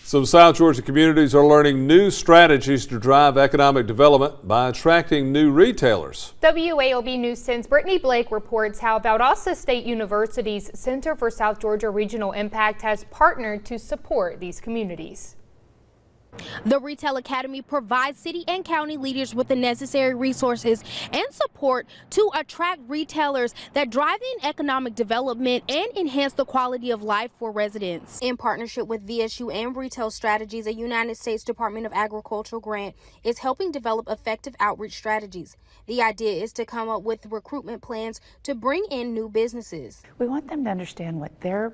Some South Georgia communities are learning new strategies to drive economic development by attracting new retailers. WAOB News 10's Brittany Blake reports how Valdosta State University's Center for South Georgia Regional Impact has partnered to support these communities. The Retail Academy provides city and county leaders with the necessary resources and support to attract retailers that drive in economic development and enhance the quality of life for residents. In partnership with VSU and Retail Strategies, a United States Department of Agriculture grant is helping develop effective outreach strategies. The idea is to come up with recruitment plans to bring in new businesses. We want them to understand what their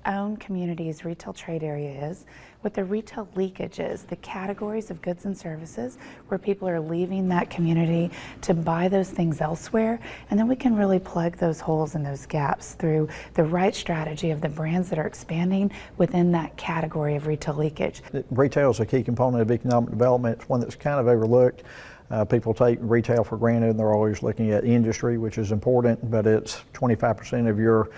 own community's retail trade area is, what the retail leakage is, the categories of goods and services where people are leaving that community to buy those things elsewhere, and then we can really plug those holes and those gaps through the right strategy of the brands that are expanding within that category of retail leakage. Retail is a key component of economic development. It's one that's kind of overlooked. People take retail for granted and they're always looking at industry, which is important, but it's 25% of your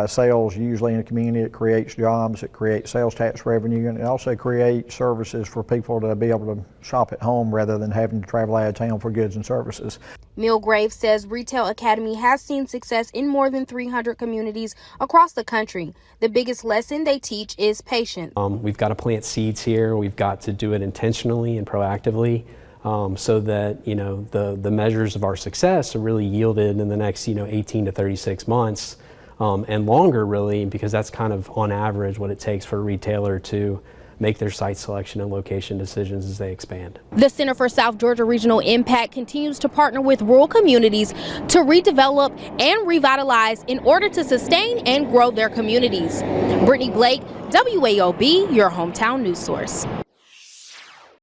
sales usually in a community. It creates jobs, it creates sales tax revenue, and it also creates services for people to be able to shop at home rather than having to travel out of town for goods and services. Millgrave says Retail Academy has seen success in more than 300 communities across the country. The biggest lesson they teach is patience. We've got to plant seeds here. We've got to do it intentionally and proactively. So that the measures of our success are really yielded in the next 18 to 36 months and longer, really, because that's kind of on average what it takes for a retailer to make their site selection and location decisions as they expand. The Center for South Georgia Regional Impact continues to partner with rural communities to redevelop and revitalize in order to sustain and grow their communities. Brittany Blake, WAOB, your hometown news source.